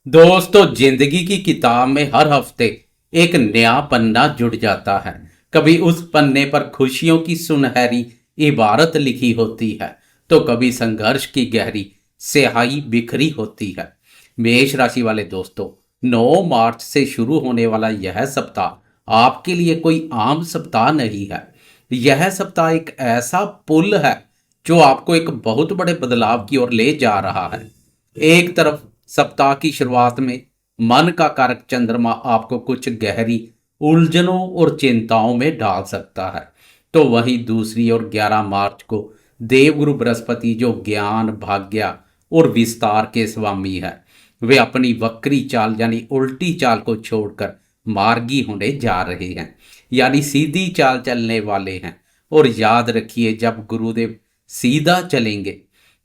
दोस्तों, जिंदगी की किताब में हर हफ्ते एक नया पन्ना जुड़ जाता है। कभी उस पन्ने पर खुशियों की सुनहरी इबारत लिखी होती है, तो कभी संघर्ष की गहरी स्याही बिखरी होती है। मेष राशि वाले दोस्तों, 9 मार्च से शुरू होने वाला यह सप्ताह आपके लिए कोई आम सप्ताह नहीं है। यह सप्ताह एक ऐसा पुल है जो आपको एक बहुत बड़े बदलाव की ओर ले जा रहा है। एक तरफ सप्ताह की शुरुआत में मन का कारक चंद्रमा आपको कुछ गहरी उलझनों और चिंताओं में डाल सकता है, तो वहीं दूसरी ओर 11 मार्च को देवगुरु बृहस्पति, जो ज्ञान, भाग्य और विस्तार के स्वामी है, वे अपनी वक्री चाल यानी उल्टी चाल को छोड़कर मार्गी होने जा रहे हैं, यानी सीधी चाल चलने वाले हैं। और याद रखिए, जब गुरुदेव सीधा चलेंगे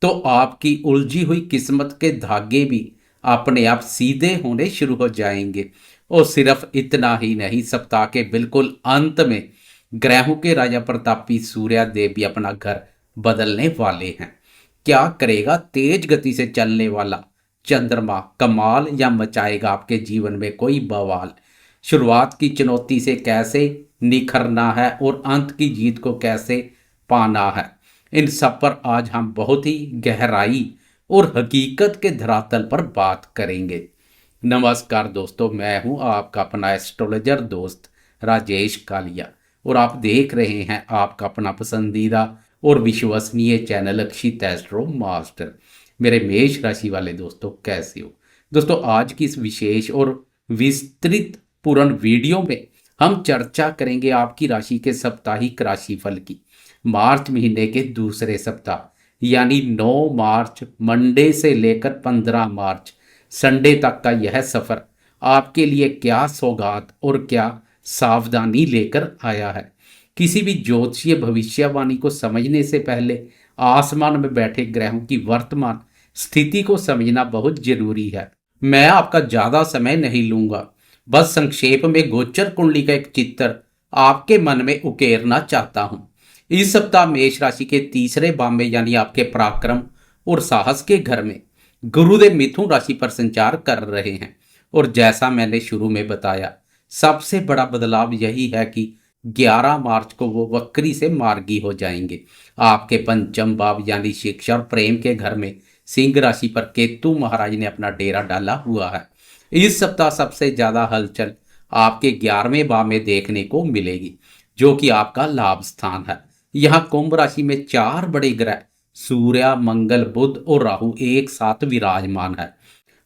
तो आपकी उलझी हुई किस्मत के धागे भी अपने आप सीधे होने शुरू हो जाएंगे। और सिर्फ इतना ही नहीं, सप्ताह के बिल्कुल अंत में ग्रहों के राजा प्रतापी सूर्य देव भी अपना घर बदलने वाले हैं। क्या करेगा तेज गति से चलने वाला चंद्रमा? कमाल या मचाएगा आपके जीवन में कोई बवाल? शुरुआत की चुनौती से कैसे निखरना है और अंत की जीत को कैसे पाना है, इन सब पर आज हम बहुत ही गहराई और हकीकत के धरातल पर बात करेंगे। नमस्कार दोस्तों, मैं हूं आपका अपना एस्ट्रोलॉजर दोस्त राजेश कालिया, और आप देख रहे हैं आपका अपना पसंदीदा और विश्वसनीय चैनल अक्षित एस्ट्रो मास्टर। मेरे मेष राशि वाले दोस्तों, कैसे हो? दोस्तों, आज की इस विशेष और विस्तृत पूर्ण वीडियो में हम चर्चा करेंगे आपकी राशि के साप्ताहिक राशिफल की। मार्च महीने के दूसरे सप्ताह यानी 9 मार्च मंडे से लेकर 15 मार्च संडे तक का यह सफर आपके लिए क्या सौगात और क्या सावधानी लेकर आया है। किसी भी ज्योतिषीय भविष्यवाणी को समझने से पहले आसमान में बैठे ग्रहों की वर्तमान स्थिति को समझना बहुत जरूरी है। मैं आपका ज्यादा समय नहीं लूंगा, बस संक्षेप में गोचर कुंडली का एक चित्र आपके मन में उकेरना चाहता हूं। इस सप्ताह मेष राशि के तीसरे भाव में यानी आपके पराक्रम और साहस के घर में गुरुदेव मिथुन राशि पर संचार कर रहे हैं। और जैसा मैंने शुरू में बताया, सबसे बड़ा बदलाव यही है कि 11 मार्च को वो वक्री से मार्गी हो जाएंगे। आपके पंचम भाव यानी शिक्षा और प्रेम के घर में सिंह राशि पर केतु महाराज ने अपना डेरा डाला हुआ है। इस सप्ताह सबसे ज्यादा हलचल आपके 11वें भाव में देखने को मिलेगी, जो कि आपका लाभ स्थान है। यहाँ कुंभ राशि में 4 बड़े ग्रह सूर्य, मंगल, बुध और राहु एक साथ विराजमान है।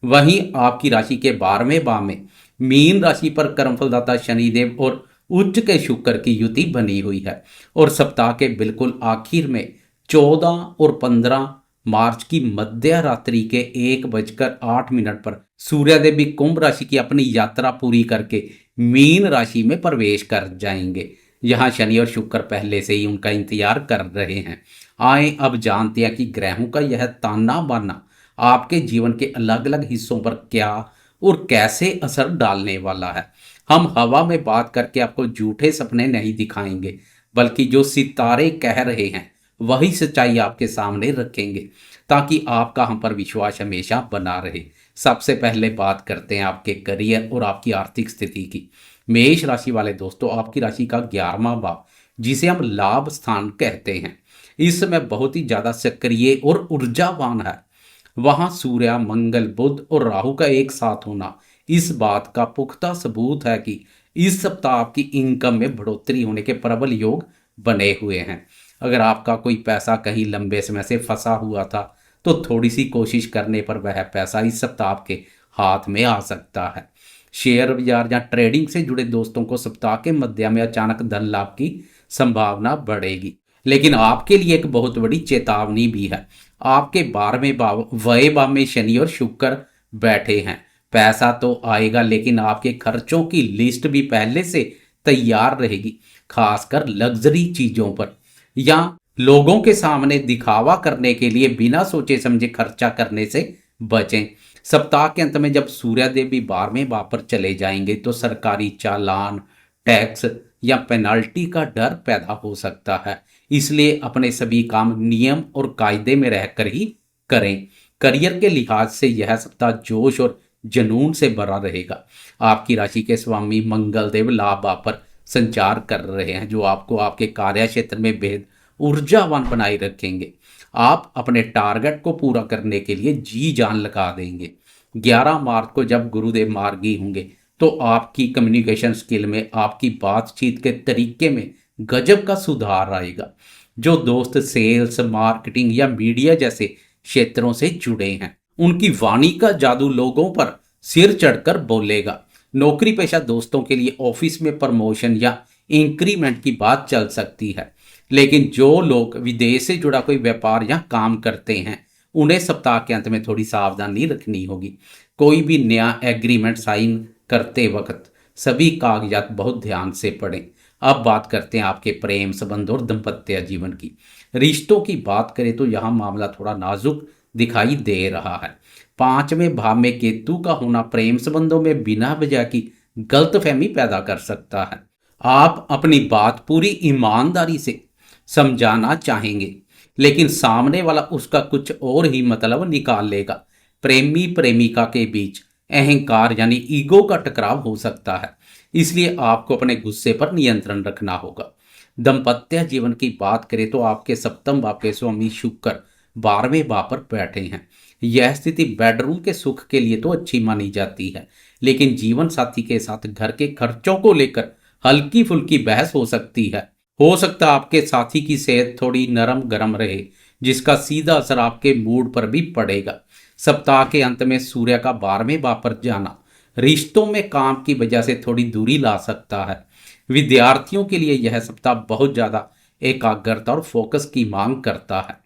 वहीं आपकी राशि के 12वें भाव में मीन राशि पर कर्मफलदाता शनिदेव और उच्च के शुक्र की युति बनी हुई है। और सप्ताह के बिल्कुल आखिर में 14 और 15 मार्च की मध्य रात्रि के 1:08 पर सूर्यदेव भी कुंभ राशि की अपनी यात्रा पूरी करके मीन राशि में प्रवेश कर जाएंगे। यहाँ शनि और शुक्र पहले से ही उनका इंतजार कर रहे हैं। आए अब जानते हैं कि ग्रहों का यह ताना बाना आपके जीवन के अलग अलग हिस्सों पर क्या और कैसे असर डालने वाला है। हम हवा में बात करके आपको झूठे सपने नहीं दिखाएंगे, बल्कि जो सितारे कह रहे हैं वही सच्चाई आपके सामने रखेंगे, ताकि आपका हम पर विश्वास हमेशा बना रहे। सबसे पहले बात करते हैं आपके करियर और आपकी आर्थिक स्थिति की। मेष राशि वाले दोस्तों, आपकी राशि का 11वां भाव, जिसे हम लाभ स्थान कहते हैं, इस समय बहुत ही ज्यादा सक्रिय और ऊर्जावान है। वहां सूर्य, मंगल, बुध और राहु का एक साथ होना इस बात का पुख्ता सबूत है कि इस सप्ताह आपकी इनकम में बढ़ोतरी होने के प्रबल योग बने हुए हैं। अगर आपका कोई पैसा कहीं लंबे समय से फंसा हुआ था, तो थोड़ी सी कोशिश करने पर वह पैसा इस सप्ताह आपके हाथ में आ सकता है। शेयर बाजार या ट्रेडिंग से जुड़े दोस्तों को सप्ताह के मध्य में अचानक धन लाभ की संभावना बढ़ेगी। लेकिन आपके लिए एक बहुत बड़ी चेतावनी भी है। आपके 12वें भाव व्यय भाव में शनि और शुक्र बैठे हैं। पैसा तो आएगा, लेकिन आपके खर्चों की लिस्ट भी पहले से तैयार रहेगी, खासकर लग्जरी चीजों पर या लोगों के सामने दिखावा करने के लिए बिना सोचे समझे खर्चा करने से बचें। सप्ताह के अंत में जब सूर्यदेव भी 12वें भाव पर चले जाएंगे, तो सरकारी चालान, टैक्स या पेनाल्टी का डर पैदा हो सकता है। इसलिए अपने सभी काम नियम और कायदे में रहकर ही करें। करियर के लिहाज से यह सप्ताह जोश और जुनून से भरा रहेगा। आपकी राशि के स्वामी मंगल देव लाभ भाव पर संचार कर रहे हैं, जो आपको आपके कार्य क्षेत्र में बेहद ऊर्जावान बनाए रखेंगे। आप अपने टारगेट को पूरा करने के लिए जी जान लगा देंगे। 11 मार्च को जब गुरुदेव मार्गी होंगे तो आपकी कम्युनिकेशन स्किल में, आपकी बातचीत के तरीके में गजब का सुधार आएगा। जो दोस्त सेल्स, मार्केटिंग या मीडिया जैसे क्षेत्रों से जुड़े हैं, उनकी वाणी का जादू लोगों पर सिर चढ़कर बोलेगा। नौकरी पेशा दोस्तों के लिए ऑफिस में प्रमोशन या इंक्रीमेंट की बात चल सकती है। लेकिन जो लोग विदेश से जुड़ा कोई व्यापार या काम करते हैं, उन्हें सप्ताह के अंत में थोड़ी सावधानी रखनी होगी। कोई भी नया एग्रीमेंट साइन करते वक्त सभी कागजात बहुत ध्यान से पढ़ें। अब बात करते हैं आपके प्रेम संबंध और दाम्पत्य जीवन की। रिश्तों की बात करें तो यहाँ मामला थोड़ा नाजुक दिखाई दे रहा है। 5वें भाव में केतु का होना प्रेम संबंधों में बिना वजह की गलतफहमी पैदा कर सकता है। आप अपनी बात पूरी ईमानदारी से समझाना चाहेंगे, लेकिन सामने वाला उसका कुछ और ही मतलब निकाल लेगा। प्रेमी प्रेमिका के बीच अहंकार यानी ईगो का टकराव हो सकता है, इसलिए आपको अपने गुस्से पर नियंत्रण रखना होगा। दाम्पत्य जीवन की बात करें तो आपके सप्तम भाव के स्वामी शुक्र 12वें भाव पर बैठे हैं। यह स्थिति बेडरूम के सुख के लिए तो अच्छी मानी जाती है, लेकिन जीवन साथी के साथ घर के खर्चों को लेकर हल्की फुल्की बहस हो सकती है। हो सकता है आपके साथी की सेहत थोड़ी नरम गरम रहे, जिसका सीधा असर आपके मूड पर भी पड़ेगा। सप्ताह के अंत में सूर्य का 12वें भाव पर जाना रिश्तों में काम की वजह से थोड़ी दूरी ला सकता है। विद्यार्थियों के लिए यह सप्ताह बहुत ज्यादा एकाग्रता और फोकस की मांग करता है।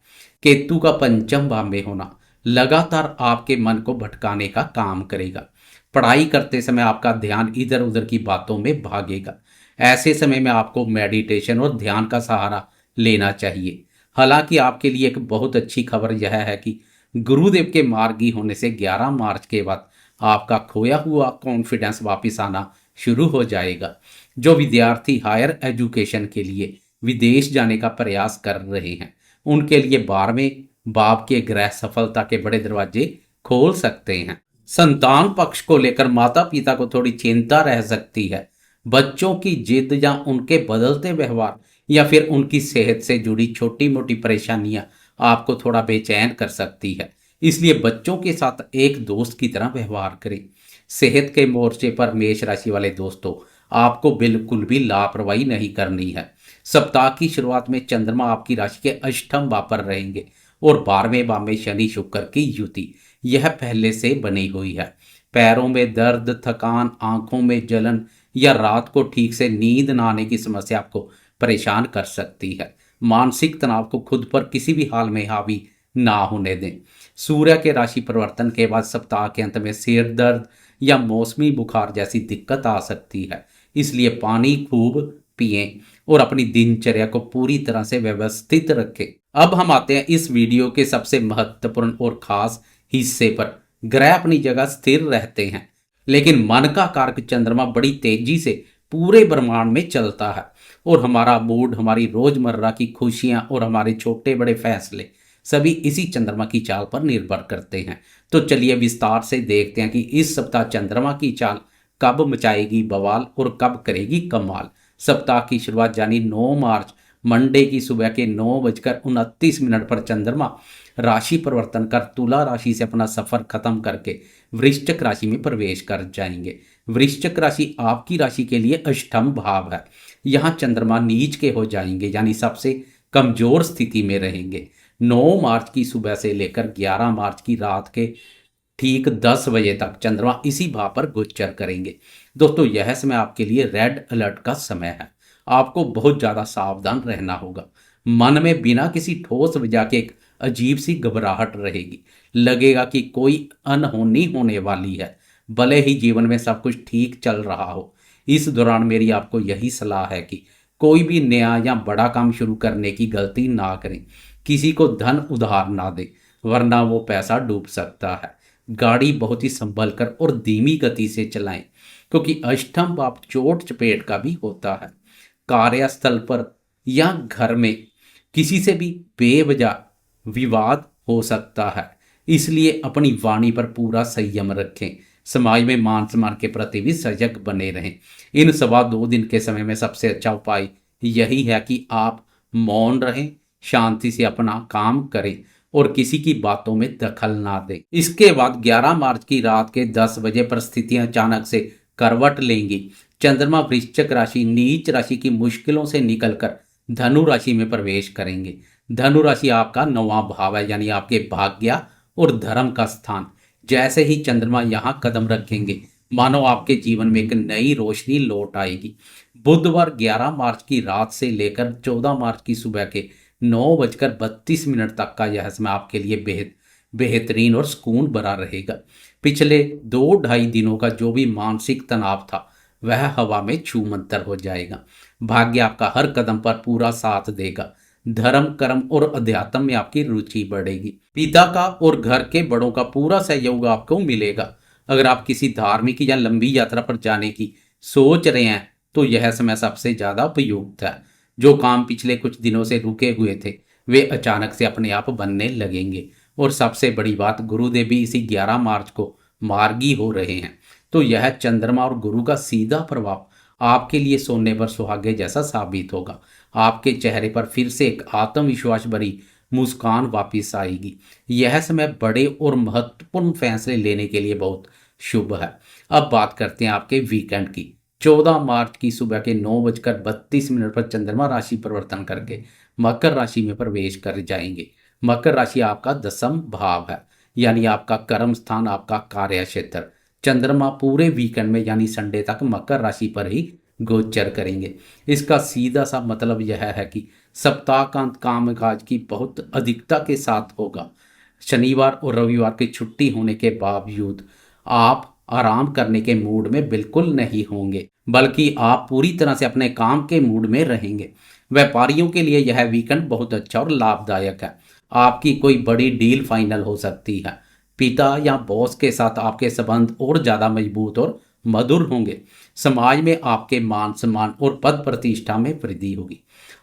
केतु का 5म भाव में होना लगातार आपके मन को भटकाने का काम करेगा। पढ़ाई करते समय आपका ध्यान इधर उधर की बातों में भागेगा। ऐसे समय में आपको मेडिटेशन और ध्यान का सहारा लेना चाहिए। हालांकि आपके लिए एक बहुत अच्छी खबर यह है कि गुरुदेव के मार्गी होने से 11 मार्च के बाद आपका खोया हुआ कॉन्फिडेंस वापस आना शुरू हो जाएगा। जो विद्यार्थी हायर एजुकेशन के लिए विदेश जाने का प्रयास कर रहे हैं, उनके लिए 12वें भाव के ग्रह सफलता के बड़े दरवाजे खोल सकते हैं। संतान पक्ष को लेकर माता पिता को थोड़ी चिंता रह सकती है। बच्चों की जिद या उनके बदलते व्यवहार या फिर उनकी सेहत से जुड़ी छोटी मोटी परेशानियां आपको थोड़ा बेचैन कर सकती है, इसलिए बच्चों के साथ एक दोस्त की तरह व्यवहार करें। सेहत के मोर्चे पर मेष राशि वाले दोस्तों, आपको बिल्कुल भी लापरवाही नहीं करनी है। सप्ताह की शुरुआत में चंद्रमा आपकी राशि के अष्टम भाव पर रहेंगे और 12वें भाव में शनि शुक्र की युति यह पहले से बनी हुई है। पैरों में दर्द, थकान, आंखों में जलन या रात को ठीक से नींद न आने की समस्या आपको परेशान कर सकती है। मानसिक तनाव को खुद पर किसी भी हाल में हावी ना होने दें। सूर्य के राशि परिवर्तन के बाद सप्ताह के अंत में सिर दर्द या मौसमी बुखार जैसी दिक्कत आ सकती है, इसलिए पानी खूब पिएं और अपनी दिनचर्या को पूरी तरह से व्यवस्थित रखें। अब हम आते हैं इस वीडियो के सबसे महत्वपूर्ण और खास हिस्से पर। ग्रह अपनी जगह स्थिर रहते हैं, लेकिन मन का कारक चंद्रमा बड़ी तेजी से पूरे ब्रह्मांड में चलता है और हमारा मूड, हमारी रोजमर्रा की खुशियां और हमारे छोटे बड़े फैसले सभी इसी चंद्रमा की चाल पर निर्भर करते हैं। तो चलिए विस्तार से देखते हैं कि इस सप्ताह चंद्रमा की चाल कब मचाएगी बवाल और कब करेगी कमाल। सप्ताह की शुरुआत यानी 9 मार्च मंडे की सुबह के 9:29 पर चंद्रमा राशि परिवर्तन कर तुला राशि से अपना सफर खत्म करके वृश्चिक राशि में प्रवेश कर जाएंगे। वृश्चिक राशि आपकी राशि के लिए अष्टम भाव है। यहाँ चंद्रमा नीच के हो जाएंगे, यानी सबसे कमजोर स्थिति में रहेंगे। 9 मार्च की सुबह से लेकर 11 मार्च की रात के ठीक 10 बजे तक चंद्रमा इसी भाव पर गोचर करेंगे। दोस्तों, यह समय आपके लिए रेड अलर्ट का समय है। आपको बहुत ज्यादा सावधान रहना होगा। मन में बिना किसी ठोस वजह के एक अजीब सी घबराहट रहेगी। लगेगा कि कोई अनहोनी होने वाली है, भले ही जीवन में सब कुछ ठीक चल रहा हो। इस दौरान मेरी आपको यही सलाह है कि कोई भी नया या बड़ा काम शुरू करने की गलती ना करें। किसी को धन उधार ना दें, वरना वो पैसा डूब सकता है। गाड़ी बहुत ही संभल कर और धीमी गति से चलाएं, क्योंकि अष्टम भाव चोट चपेट का भी होता है। कार्यस्थल पर या घर में किसी से भी बेवजह विवाद हो सकता है, इसलिए अपनी वाणी पर पूरा संयम रखें। समाज में मान सम्मान के प्रति भी सजग बने रहें। इन 2.25 दिन के समय में सबसे अच्छा उपाय यही है कि आप मौन रहें, शांति से अपना काम करें और किसी की बातों में दखल ना दें। इसके बाद 11 मार्च की रात के 10 बजे परिस्थितियां अचानक से करवट लेंगी। चंद्रमा वृश्चिक राशि नीच राशि की मुश्किलों से निकलकर धनु राशि में प्रवेश करेंगे। धनु राशि आपका 9वां भाव है, यानी आपके भाग्य और धर्म का स्थान। जैसे ही चंद्रमा यहाँ कदम रखेंगे, मानो आपके जीवन में एक नई रोशनी लौट आएगी। बुधवार 11 मार्च की रात से लेकर 14 मार्च की सुबह के 9:32 तक का यह समय आपके लिए बेहतरीन और सुकून भरा रहेगा। पिछले 2-2.5 दिनों का जो भी मानसिक तनाव था वह हवा में छूमंतर हो जाएगा। भाग्य आपका हर कदम पर पूरा साथ देगा। धर्म, कर्म और अध्यात्म में आपकी रुचि बढ़ेगी। पिता का और घर के बड़ों का पूरा सहयोग आपको मिलेगा। अगर आप किसी धार्मिक या लंबी यात्रा पर जाने की सोच रहे हैं तो यह समय सबसे ज्यादा उपयुक्त है। जो काम पिछले कुछ दिनों से रुके हुए थे वे अचानक से अपने आप बनने लगेंगे। और सबसे बड़ी बात, गुरुदेव भी इसी 11 मार्च को मार्गी हो रहे हैं, तो यह चंद्रमा और गुरु का सीधा प्रभाव आपके लिए सोने पर सुहागे जैसा साबित होगा। आपके चेहरे पर फिर से एक आत्मविश्वास भरी मुस्कान वापिस आएगी। यह समय बड़े और महत्वपूर्ण फैसले लेने के लिए बहुत शुभ है। अब बात करते हैं आपके वीकेंड की। 14 मार्च की सुबह के 9:32 पर चंद्रमा राशि परिवर्तन करके मकर राशि में प्रवेश कर जाएंगे। मकर राशि आपका 10वां भाव है, यानी आपका कर्म स्थान, आपका कार्य क्षेत्र। चंद्रमा पूरे वीकेंड में यानी संडे तक मकर राशि पर ही गोचर करेंगे। इसका सीधा सा मतलब यह है कि सप्ताह का अंत कामकाज की बहुत अधिकता के साथ होगा। शनिवार और रविवार की छुट्टी होने के बावजूद आप आराम करने के मूड में बिल्कुल नहीं होंगे, बल्कि आप पूरी तरह से अपने काम के मूड में रहेंगे। व्यापारियों के लिए यह वीकेंड बहुत अच्छा और लाभदायक है। आपकी कोई बड़ी डील फाइनल हो सकती है। पिता या बॉस के साथ आपके संबंध और ज़्यादा मजबूत और मधुर होंगे। समाज में आपके मान सम्मान और पद प्रतिष्ठा में वृद्धि होगी।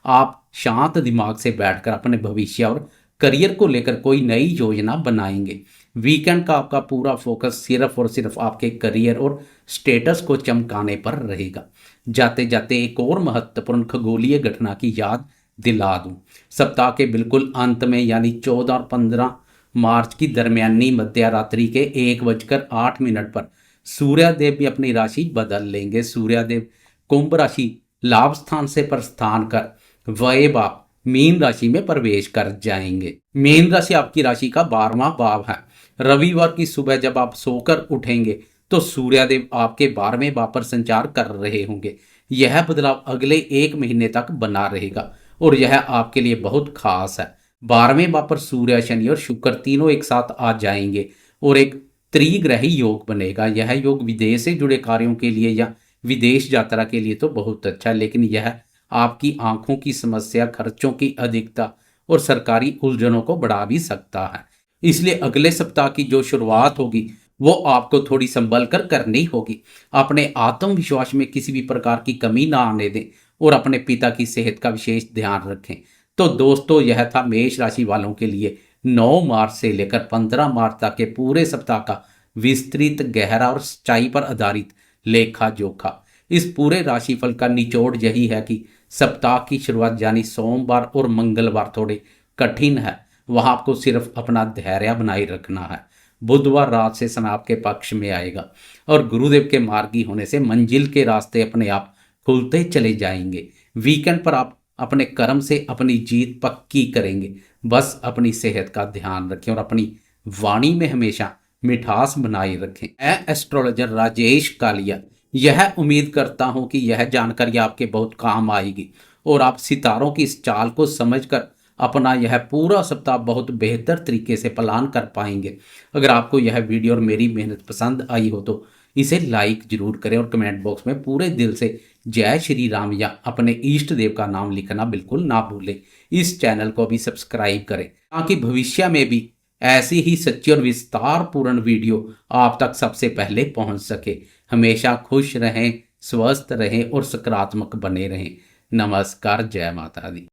आप शांत दिमाग से बैठकर अपने भविष्य और करियर को लेकर कोई नई योजना बनाएंगे। वीकेंड का आपका पूरा फोकस सिर्फ और सिर्फ आपके करियर और स्टेटस को चमकाने पर रहेगा। जाते जाते एक और महत्वपूर्ण खगोलीय घटना की याद दिला दूं। सप्ताह के बिल्कुल अंत में यानी 14 और 15 मार्च की दरमियानी मध्य रात्रि के 1:08 पर सूर्यदेव भी अपनी राशि बदल लेंगे। सूर्यदेव कुंभ राशि लाभ स्थान से प्रस्थान कर वैभाव मीन राशि में प्रवेश कर जाएंगे। मीन राशि आपकी राशि का 12वां भाव है। रविवार की सुबह जब आप सोकर उठेंगे तो सूर्यदेव आपके 12वें भाव पर संचार कर रहे होंगे। यह बदलाव अगले 1 महीने तक बना रहेगा और यह आपके लिए बहुत खास है। 12वें भाव पर सूर्य, शनि और शुक्र तीनों एक साथ आ जाएंगे और एक त्रिग्रही योग बनेगा। यह योग विदेश से जुड़े कार्यों के लिए या विदेश यात्रा के लिए तो बहुत अच्छा है, लेकिन यह आपकी आंखों की समस्या, खर्चों की अधिकता और सरकारी उलझनों को बढ़ा भी सकता है। इसलिए अगले सप्ताह की जो शुरुआत होगी वो आपको थोड़ी संभल कर करनी होगी। अपने आत्मविश्वास में किसी भी प्रकार की कमी ना आने दें और अपने पिता की सेहत का विशेष ध्यान रखें। तो दोस्तों, यह था मेष राशि वालों के लिए 9 मार्च से लेकर 15 मार्च तक के पूरे सप्ताह का विस्तृत, गहरा और सच्चाई पर आधारित लेखा जोखा। इस पूरे राशिफल का निचोड़ यही है कि सप्ताह की शुरुआत यानी सोमवार और मंगलवार थोड़े कठिन है, वहां आपको सिर्फ अपना धैर्य बनाए रखना है। बुधवार रात से समय आपके पक्ष में आएगा और गुरुदेव के मार्गी होने से मंजिल के रास्ते अपने आप खुलते चले जाएंगे। वीकेंड पर आप अपने कर्म से अपनी जीत पक्की करेंगे। बस अपनी सेहत का ध्यान रखें और अपनी वाणी में हमेशा मिठास बनाए रखें। मैं एस्ट्रोलॉजर राजेश कालिया यह उम्मीद करता हूं कि यह जानकारी आपके बहुत काम आएगी और आप सितारों की इस चाल को समझकर अपना यह पूरा सप्ताह बहुत बेहतर तरीके से प्लान कर पाएंगे। अगर आपको यह वीडियो और मेरी मेहनत पसंद आई हो तो इसे लाइक जरूर करें और कमेंट बॉक्स में पूरे दिल से जय श्री राम या अपने इष्ट देव का नाम लिखना बिल्कुल ना भूलें। इस चैनल को भी सब्सक्राइब करें ताकि भविष्य में भी ऐसी ही सच्ची और विस्तार पूर्ण वीडियो आप तक सबसे पहले पहुंच सके। हमेशा खुश रहें, स्वस्थ रहें और सकारात्मक बने रहें। नमस्कार, जय माता दी।